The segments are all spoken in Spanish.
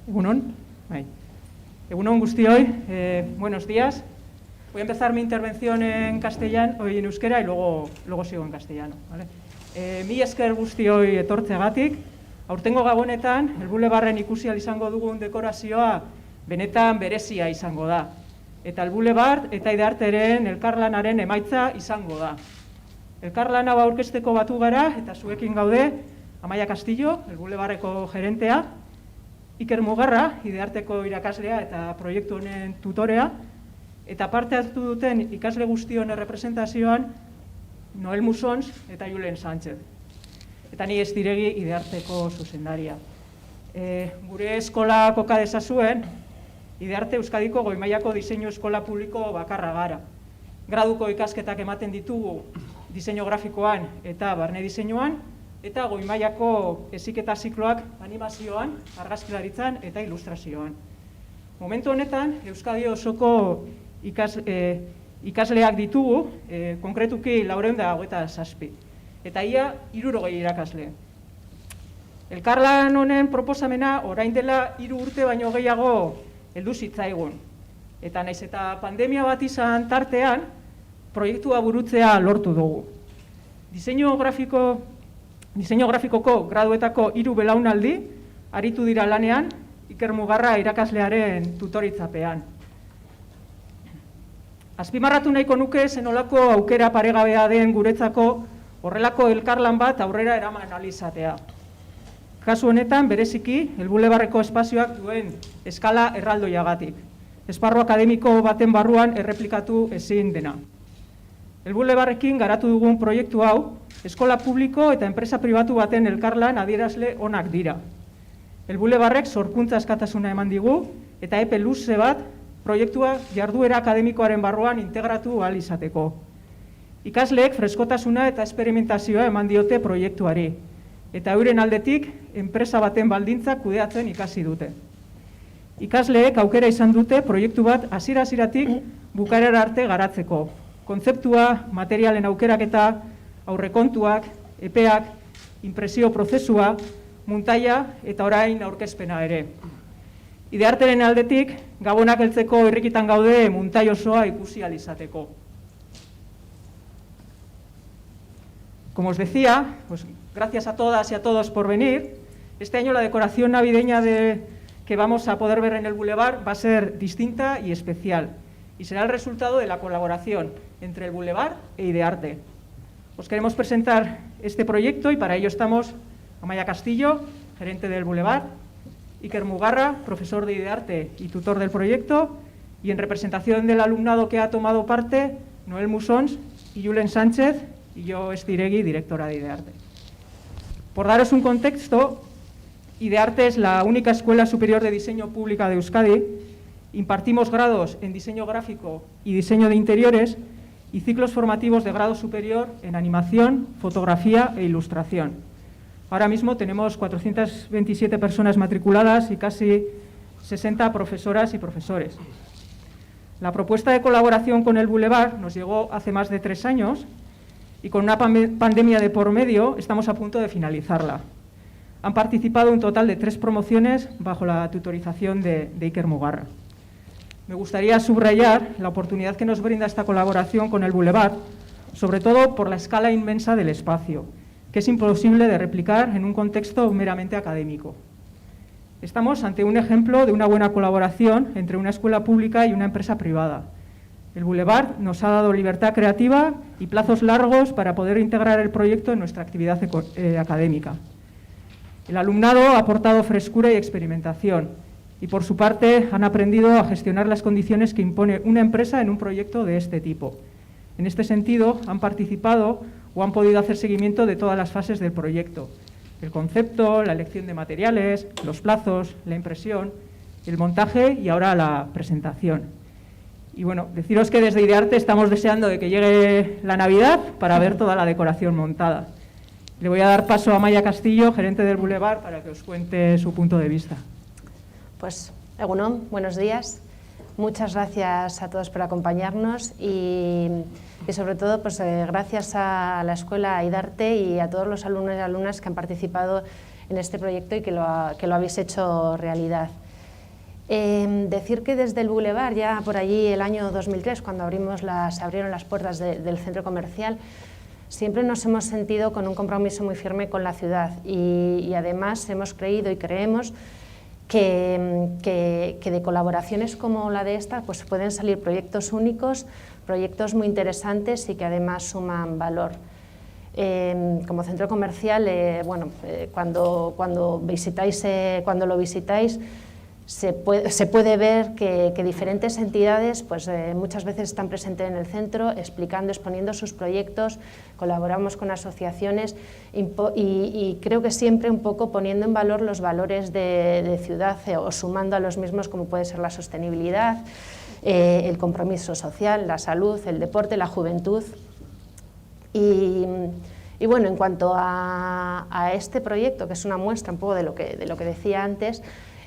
Egunon. Egunon guztioi, buenos días. Voy a empezar mi intervención en castellano, hoy en euskera, y luego sigo en castellano. ¿Vale? Mi esker guztioi etortzeagatik, aurtengo gabonetan, el bulebarren ikusi ahal izango dugun dekorazioa benetan berezia izango da. Eta el bulebar eta Idarteren elkarlanaren emaitza izango da. Elkarlan hau aurkezteko batu gara, eta zuekin gaude, Amaia Castillo, el bulebarreko gerentea, Iker Mugarra, Idarteko irakaslea eta proiektu honen tutorea, eta parte hartu duten ikasle guztion errepresentazioan Noel Musons eta Julen Sánchez. Eta ni Estiregi Idarteko zuzendaria. Gure eskola koka dezazuen, Idarte Euskadiko goi mailako diseinu eskola publiko bakarra gara. Graduko ikasketak ematen ditugu diseinu grafikoan eta barne diseinuan, eta goi mailako heziketa zikloak animazioan, argazkilaritzan eta ilustrazioan. Momentu honetan, Euskadi osoko ikasleak ditugu, konkretuki 427, eta ia 60 irakasle. Elkarlan honen proposamena orain dela 3 urte baino gehiago heldu zitzaigun. Eta naiz eta pandemia bat izan tartean, proiektua burutzea lortu dugu. Diseinu grafikoko graduetako 3 belaunaldi aritu dira lanean, Iker Mugarra irakaslearen tutoritzapean. Azpimarratu nahiko nuke zenolako aukera paregabea den guretzako horrelako elkarlan bat aurrera eraman ahal izatea. Kasu honetan, bereziki, el bulebarreko espazioak duen eskala erraldoiagatik. Esparru akademiko baten barruan erreplikatu ezin dena. El bulebarrekin garatu dugun proiektu hau, eskola publiko eta enpresa pribatu baten elkarlan adierazle onak dira. El bulebarrek sorkuntza askatasuna eman digu, eta epe luze bat proiektua jarduera akademikoaren barruan integratu ahal izateko. Ikasleek freskotasuna eta esperimentazioa eman diote proiektuari, eta euren aldetik enpresa baten baldintzak kudeatzen ikasi dute. Ikasleek aukera izan dute proiektu bat hasiera-hasieratik bukaerara arte garatzeko. Kontzeptua, materialen aukeraketa, aurrekontuak, epeak, inpresio prozesua, muntaia eta orain aurkezpena ere. Idarteren aldetik, gabonak heltzeko irrikitan gaude muntai osoa ikusi ahal izateko. Como os decía, pues gracias a todas y a todos por venir. Este año la decoración navideña que vamos a poder ver en el Boulevard va a ser distinta y especial, y será el resultado de la colaboración entre el Boulevard e Idearte. Os queremos presentar este proyecto y para ello estamos Amaia Castillo, gerente del Boulevard, Iker Mugarra, profesor de Idearte y tutor del proyecto, y en representación del alumnado que ha tomado parte, Noel Musons y Julen Sánchez, y yo, Estiregi, directora de Idearte. Por daros un contexto, Idearte es la única escuela superior de diseño pública de Euskadi. Impartimos grados en diseño gráfico y diseño de interiores y ciclos formativos de grado superior en animación, fotografía e ilustración. Ahora mismo tenemos 427 personas matriculadas y casi 60 profesoras y profesores. La propuesta de colaboración con el Boulevard nos llegó hace más de 3 años y con una pandemia de por medio estamos a punto de finalizarla. Han participado un total de 3 promociones bajo la tutorización de Iker Mugarra. Me gustaría subrayar la oportunidad que nos brinda esta colaboración con el Boulevard, sobre todo por la escala inmensa del espacio, que es imposible de replicar en un contexto meramente académico. Estamos ante un ejemplo de una buena colaboración entre una escuela pública y una empresa privada. El Boulevard nos ha dado libertad creativa y plazos largos para poder integrar el proyecto en nuestra actividad académica. El alumnado ha aportado frescura y experimentación y, por su parte, han aprendido a gestionar las condiciones que impone una empresa en un proyecto de este tipo. En este sentido, han participado o han podido hacer seguimiento de todas las fases del proyecto: el concepto, la elección de materiales, los plazos, la impresión, el montaje y ahora la presentación. Y bueno, deciros que desde Idearte estamos deseando de que llegue la Navidad para ver toda la decoración montada. Le voy a dar paso a Amaia Castillo, gerente del Boulevard, para que os cuente su punto de vista. Pues, Egunon, buenos días. Muchas gracias a todos por acompañarnos y sobre todo pues, gracias a la Escuela Idarte y a todos los alumnos y alumnas que han participado en este proyecto y que lo habéis hecho realidad. Decir que desde el Boulevard, ya por allí el año 2003, cuando se abrieron las puertas del centro comercial, siempre nos hemos sentido con un compromiso muy firme con la ciudad y además hemos creído y creemos que de colaboraciones como la de esta pues pueden salir proyectos únicos, proyectos muy interesantes y que además suman valor. Como centro comercial, cuando lo visitáis, se puede ver que diferentes entidades pues, muchas veces están presentes en el centro, explicando, exponiendo sus proyectos, colaboramos con asociaciones y creo que siempre un poco poniendo en valor los valores de ciudad o sumando a los mismos, como puede ser la sostenibilidad, el compromiso social, la salud, el deporte, la juventud. Y bueno, en cuanto a este proyecto, que es una muestra un poco de lo que decía antes,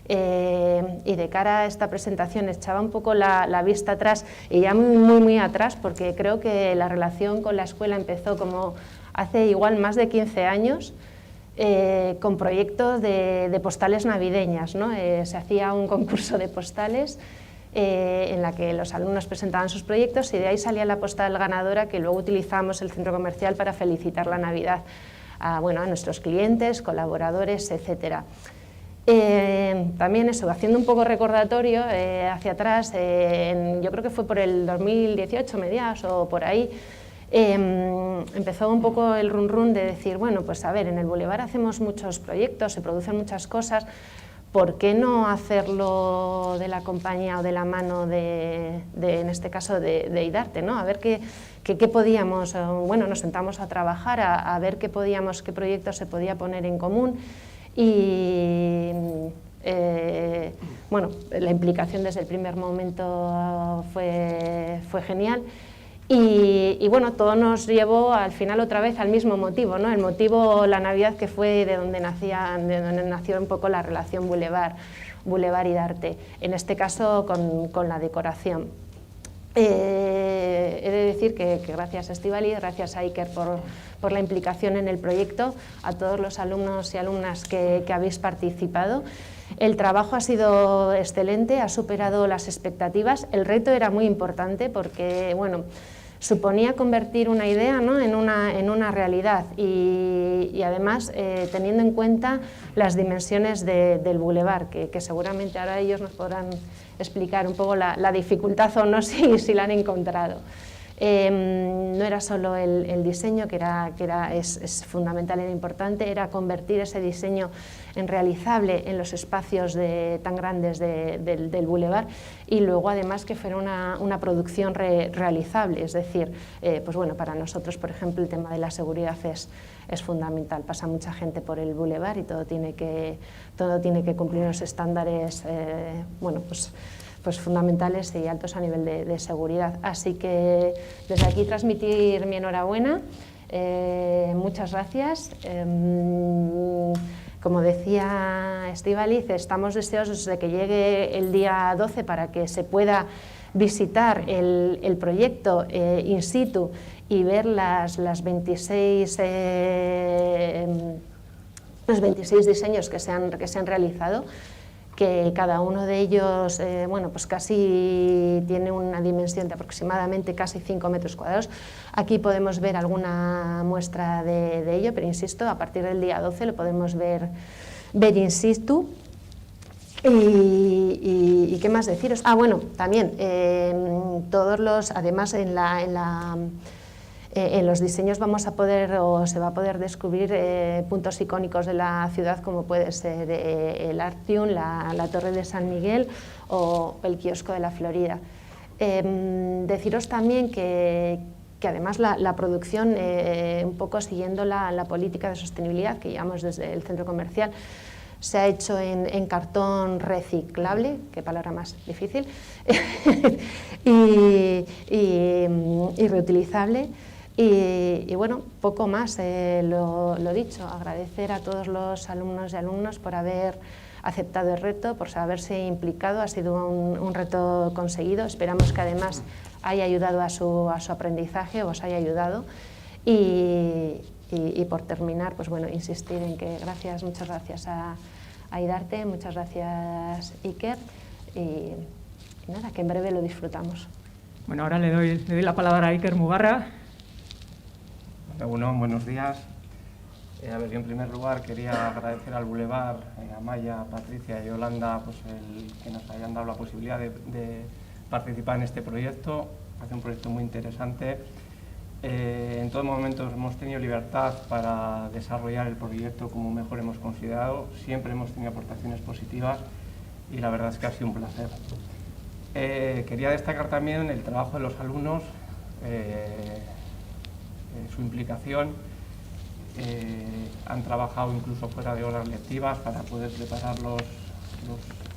y de cara a esta presentación echaba un poco la vista atrás y ya muy atrás, porque creo que la relación con la escuela empezó como hace igual más de 15 años, con proyectos de postales navideñas, ¿no? Se hacía un concurso de postales en la que los alumnos presentaban sus proyectos y de ahí salía la postal ganadora que luego utilizamos el centro comercial para felicitar la Navidad a nuestros clientes, colaboradores, etcétera. También eso, haciendo un poco recordatorio hacia atrás, yo creo que fue por el 2018, mediados o por ahí, empezó un poco el run de decir, bueno, pues a ver, en el Boulevard hacemos muchos proyectos, se producen muchas cosas, ¿por qué no hacerlo de la compañía o de la mano en este caso de IDARTE, ¿no? A ver qué podíamos, nos sentamos a trabajar, a ver qué proyectos se podía poner en común. Y la implicación desde el primer momento fue genial y bueno, todo nos llevó al final otra vez al mismo motivo, ¿no? El motivo, la Navidad, que fue de donde nació un poco la relación Boulevard IDARTE, en este caso con la decoración. He de decir que gracias a Estíbaliz, gracias a Iker por la implicación en el proyecto, a todos los alumnos y alumnas que habéis participado. El trabajo ha sido excelente, ha superado las expectativas. El reto era muy importante porque, suponía convertir una idea, ¿no?, en una realidad y además teniendo en cuenta las dimensiones del Boulevard, que seguramente ahora ellos nos podrán explicar un poco la dificultad o no, si la han encontrado. No era solo el diseño, que es fundamental, era importante, era convertir ese diseño en realizable en los espacios tan grandes del Boulevard y luego además que fuera una producción realizable, es decir, para nosotros, por ejemplo, el tema de la seguridad es fundamental, pasa mucha gente por el Boulevard y todo tiene que cumplir unos estándares, pues fundamentales y altos a nivel de seguridad. Así que desde aquí transmitir mi enhorabuena, muchas gracias. Como decía Estíbaliz, estamos deseosos de que llegue el día 12 para que se pueda visitar el proyecto in situ y ver los 26 diseños que se han realizado, que cada uno de ellos pues casi tiene una dimensión de aproximadamente casi 5 metros cuadrados. Aquí podemos ver alguna muestra de ello, pero insisto, a partir del día 12 lo podemos ver in situ. ¿Y qué más deciros? También además en los diseños se va a poder descubrir puntos icónicos de la ciudad, como puede ser el Artium, la Torre de San Miguel o el Kiosco de la Florida. Deciros también que además la producción, un poco siguiendo la política de sostenibilidad que llevamos desde el centro comercial, se ha hecho en cartón reciclable, qué palabra más difícil, y reutilizable. Y poco más, lo dicho, agradecer a todos los alumnos y alumnas por haber aceptado el reto, por haberse implicado, ha sido un reto conseguido, esperamos que además haya ayudado a su aprendizaje, os haya ayudado y por terminar, insistir en que muchas gracias a IDARTE, muchas gracias Iker, y nada, que en breve lo disfrutamos. Bueno, ahora le doy la palabra a Iker Mugarra. Hola, buenos días. A ver, yo en primer lugar quería agradecer al Boulevard, a Maya, Patricia y Yolanda, pues el que nos hayan dado la posibilidad de participar en este proyecto. Hace un proyecto muy interesante. En todo momento hemos tenido libertad para desarrollar el proyecto como mejor hemos considerado. Siempre hemos tenido aportaciones positivas y la verdad es que ha sido un placer. Quería destacar también el trabajo de los alumnos, su implicación. Han trabajado incluso fuera de horas lectivas para poder preparar los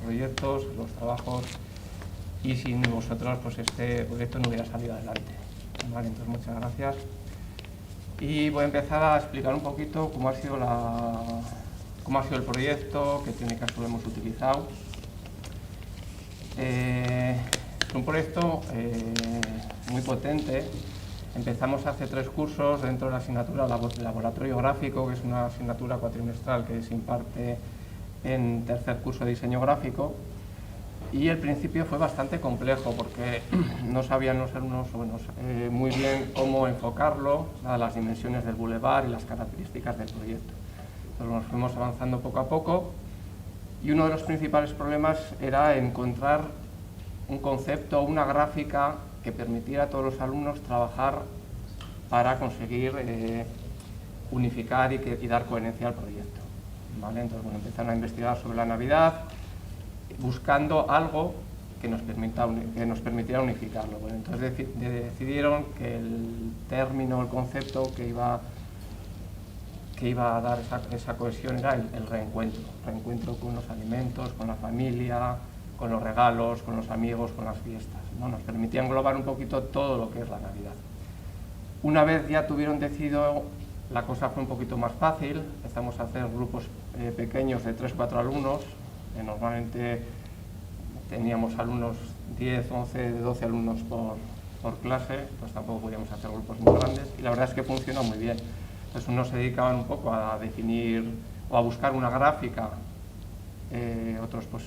proyectos, los trabajos, y sin vosotros pues este proyecto no hubiera salido adelante. Vale, entonces muchas gracias. Y voy a empezar a explicar un poquito cómo ha sido el proyecto, qué técnicas hemos utilizado. Es un proyecto muy potente. Empezamos hace 3 cursos dentro de la asignatura Laboratorio Gráfico, que es una asignatura cuatrimestral que se imparte en tercer curso de diseño gráfico. Y el principio fue bastante complejo porque no sabían los alumnos muy bien cómo enfocarlo, las dimensiones del boulevard y las características del proyecto. Entonces nos fuimos avanzando poco a poco y uno de los principales problemas era encontrar un concepto, una gráfica que permitiera a todos los alumnos trabajar para conseguir unificar y dar coherencia al proyecto. ¿Vale? Entonces, bueno, empezaron a investigar sobre la Navidad, buscando algo que nos permitiera unificarlo. Bueno, entonces decidieron que el término, el concepto que iba a dar esa cohesión era el reencuentro. Reencuentro con los alimentos, con la familia, con los regalos, con los amigos, con las fiestas, ¿no? Nos permitía englobar un poquito todo lo que es la Navidad. Una vez ya tuvieron decidido, la cosa fue un poquito más fácil. Empezamos a hacer grupos pequeños de 3-4 alumnos. Normalmente teníamos alumnos 10, 11, 12 alumnos por clase, pues tampoco podíamos hacer grupos muy grandes y la verdad es que funcionó muy bien. Entonces unos se dedicaban un poco a definir o a buscar una gráfica, otros pues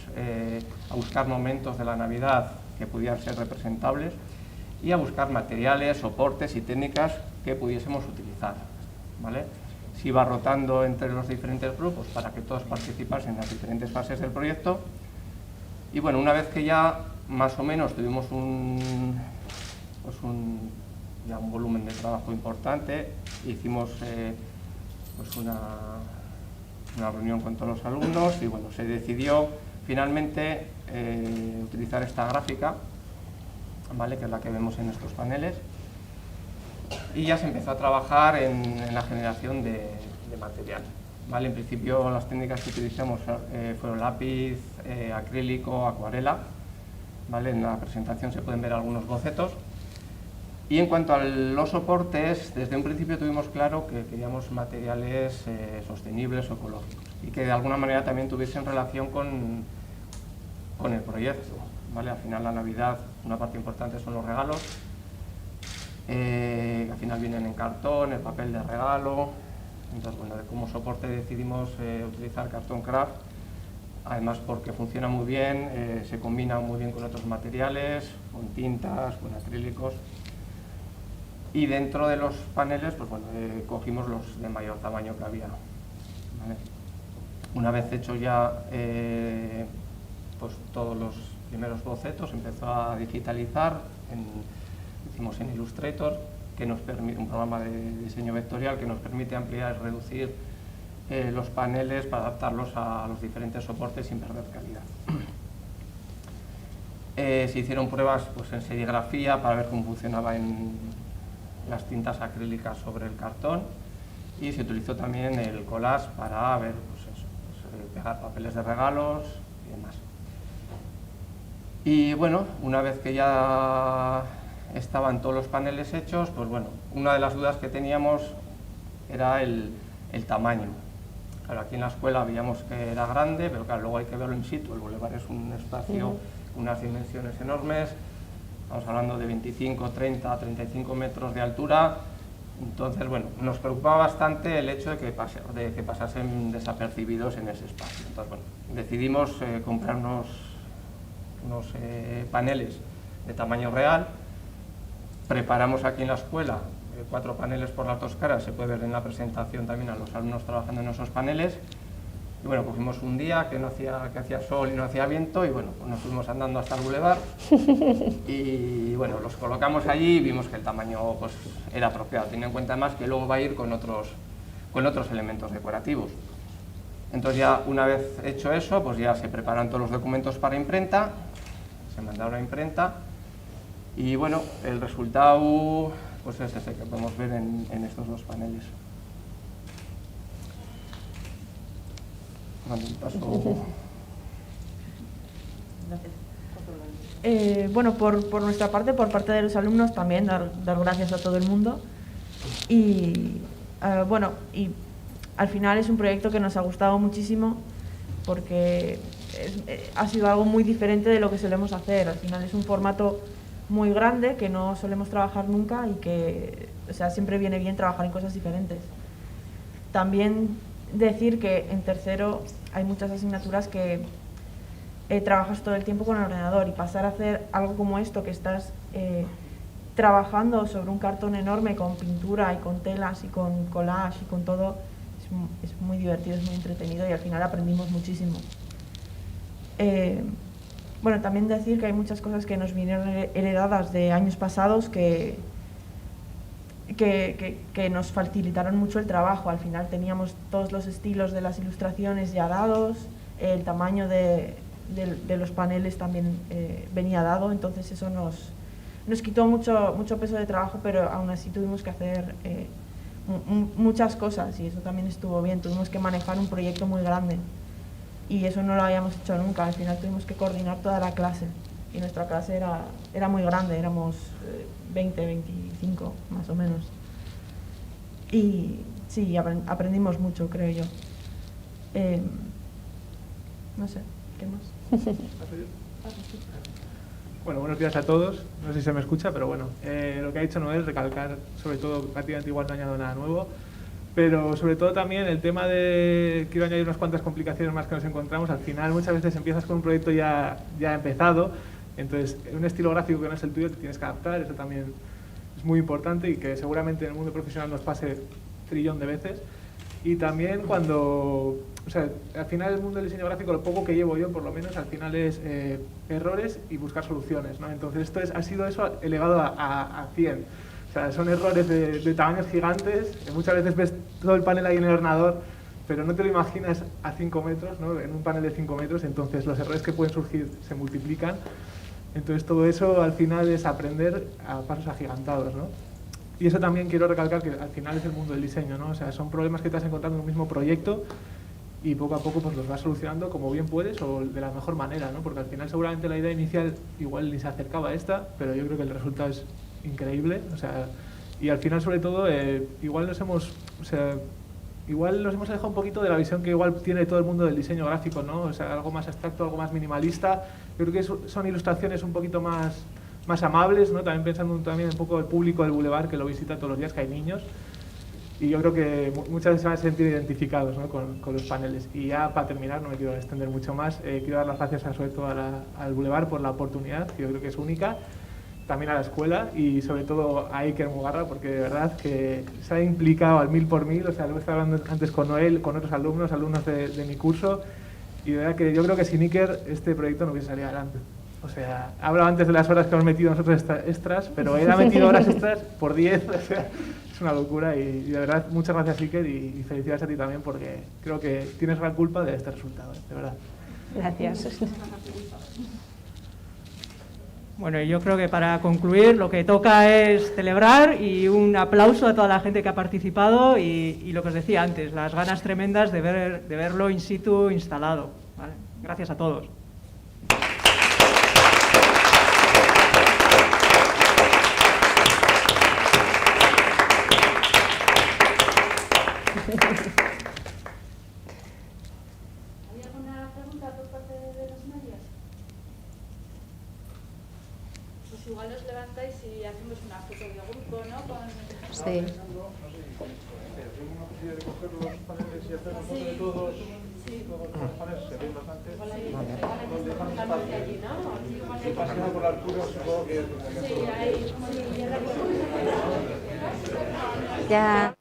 a buscar momentos de la Navidad que pudieran ser representables y a buscar materiales, soportes y técnicas que pudiésemos utilizar, ¿vale? Se iba rotando entre los diferentes grupos para que todos participasen en las diferentes fases del proyecto. Y bueno, una vez que ya más o menos tuvimos un volumen de trabajo importante, hicimos pues una reunión con todos los alumnos y bueno, se decidió finalmente utilizar esta gráfica, ¿vale? Que es la que vemos en estos paneles. Y ya se empezó a trabajar en la generación de material. ¿Vale? En principio las técnicas que utilizamos fueron lápiz, acrílico, acuarela. ¿Vale? En la presentación se pueden ver algunos bocetos. Y en cuanto a los soportes, desde un principio tuvimos claro que queríamos materiales sostenibles o ecológicos y que de alguna manera también tuviesen relación con el proyecto. ¿Vale? Al final la Navidad, una parte importante son los regalos. Al final vienen en cartón, el papel de regalo. Entonces, bueno, como soporte decidimos utilizar cartón craft, además porque funciona muy bien, se combina muy bien con otros materiales, con tintas, con acrílicos. Y dentro de los paneles, pues bueno, cogimos los de mayor tamaño que había. ¿Vale? Una vez hecho ya pues todos los primeros bocetos, empezó a digitalizar, hicimos en Illustrator, que nos permite, un programa de diseño vectorial que nos permite ampliar y reducir los paneles para adaptarlos a los diferentes soportes sin perder calidad. Se hicieron pruebas pues, en serigrafía para ver cómo funcionaba en las tintas acrílicas sobre el cartón y se utilizó también el collage para ver pues eso, pues, pegar papeles de regalos y demás. Y bueno, una vez que ya estaban todos los paneles hechos, pues bueno, una de las dudas que teníamos era el tamaño. Claro, aquí en la escuela veíamos que era grande, pero claro, luego hay que verlo in situ. El bulevar es un espacio con unas dimensiones enormes, estamos hablando de 25, 30, 35 metros de altura. Entonces, bueno, nos preocupaba bastante el hecho de que pasasen desapercibidos en ese espacio. Entonces, bueno, decidimos comprarnos paneles de tamaño real. Preparamos aquí en la escuela 4 paneles por las 2 caras, se puede ver en la presentación también a los alumnos trabajando en esos paneles. Y bueno, cogimos un día que hacía sol y no hacía viento, y bueno, pues nos fuimos andando hasta el bulevar y bueno, los colocamos allí y vimos que el tamaño pues era apropiado, teniendo en cuenta además que luego va a ir con otros elementos decorativos. Entonces ya una vez hecho eso, pues ya se preparan todos los documentos para imprenta, se mandaron a imprenta y bueno, el resultado pues es ese que podemos ver en estos 2 paneles. Bueno, por nuestra parte, por parte de los alumnos también, dar gracias a todo el mundo. Y bueno, y al final es un proyecto que nos ha gustado muchísimo porque ha sido algo muy diferente de lo que solemos hacer. Al final es un formato muy grande que no solemos trabajar nunca y que, o sea, siempre viene bien trabajar en cosas diferentes. También decir que en tercero hay muchas asignaturas que trabajas todo el tiempo con el ordenador, y pasar a hacer algo como esto, que estás trabajando sobre un cartón enorme con pintura y con telas y con collage y con todo, es muy divertido, es muy entretenido y al final aprendimos muchísimo. Bueno, también decir que hay muchas cosas que nos vinieron heredadas de años pasados que nos facilitaron mucho el trabajo. Al final teníamos todos los estilos de las ilustraciones ya dados, el tamaño de los paneles también venía dado, entonces eso nos quitó mucho peso de trabajo, pero aún así tuvimos que hacer muchas cosas y eso también estuvo bien. Tuvimos que manejar un proyecto muy grande y eso no lo habíamos hecho nunca. Al final tuvimos que coordinar toda la clase y nuestra clase era muy grande, éramos 20, 25 más o menos. Y sí, aprendimos mucho, creo yo. No sé, ¿qué más? Bueno, buenos días a todos. No sé si se me escucha, pero bueno, lo que ha dicho Noel, recalcar, sobre todo, prácticamente igual no añado nada nuevo, pero sobre todo también el tema de, quiero añadir unas cuantas complicaciones más que nos encontramos. Al final muchas veces empiezas con un proyecto ya empezado, entonces un estilo gráfico que no es el tuyo te tienes que adaptar, eso también es muy importante y que seguramente en el mundo profesional nos pase trillón de veces. Y también cuando, o sea, al final el mundo del diseño gráfico, lo poco que llevo yo por lo menos, al final es errores y buscar soluciones, ¿no? Entonces esto ha sido eso elevado a 100. O sea, son errores de tamaños gigantes, que muchas veces ves todo el panel ahí en el ordenador, pero no te lo imaginas a 5 metros, ¿no? En un panel de 5 metros, entonces los errores que pueden surgir se multiplican. Entonces todo eso al final es aprender a pasos agigantados, ¿no? Y eso también quiero recalcar, que al final es el mundo del diseño, ¿no? O sea, son problemas que te vas encontrando en un mismo proyecto y poco a poco pues los vas solucionando como bien puedes o de la mejor manera, ¿no? Porque al final seguramente la idea inicial igual ni se acercaba a esta, pero yo creo que el resultado es increíble, o sea, y al final sobre todo igual nos hemos alejado un poquito de la visión que igual tiene todo el mundo del diseño gráfico, ¿no? O sea, algo más abstracto, algo más minimalista. Yo creo que son ilustraciones un poquito más amables, ¿no? También pensando también un poco el público del Boulevard que lo visita todos los días, que hay niños, y yo creo que muchas veces se van a sentir identificados, ¿no? con los paneles. Y ya para terminar, no me quiero extender mucho más, quiero dar las gracias sobre todo al Boulevard por la oportunidad, que yo creo que es única, también a la escuela y sobre todo a Iker Mugarra, porque de verdad que se ha implicado al 1000%, o sea, lo estaba hablando antes con Noel, con otros alumnos de mi curso, y de verdad que yo creo que sin Iker este proyecto no hubiese salido adelante. O sea, he hablado antes de las horas que hemos metido nosotros extras, pero él ha metido horas extras por 10, o sea, es una locura y de verdad muchas gracias Iker y felicidades a ti también porque creo que tienes gran culpa de este resultado, de verdad. Gracias. Bueno, yo creo que para concluir lo que toca es celebrar y un aplauso a toda la gente que ha participado y lo que os decía antes, las ganas tremendas de verlo in situ instalado, ¿vale? Gracias a todos. ¿Hay alguna pregunta por parte de los medios? Pues pues igual nos levantáis y hacemos una foto de grupo, ¿no? Sí. Una posibilidad de coger los paneles y hacer una foto de todos los paneles, se ven bastante. Nos dejamos espacio. Si pasando por la altura, supongo que es Ya.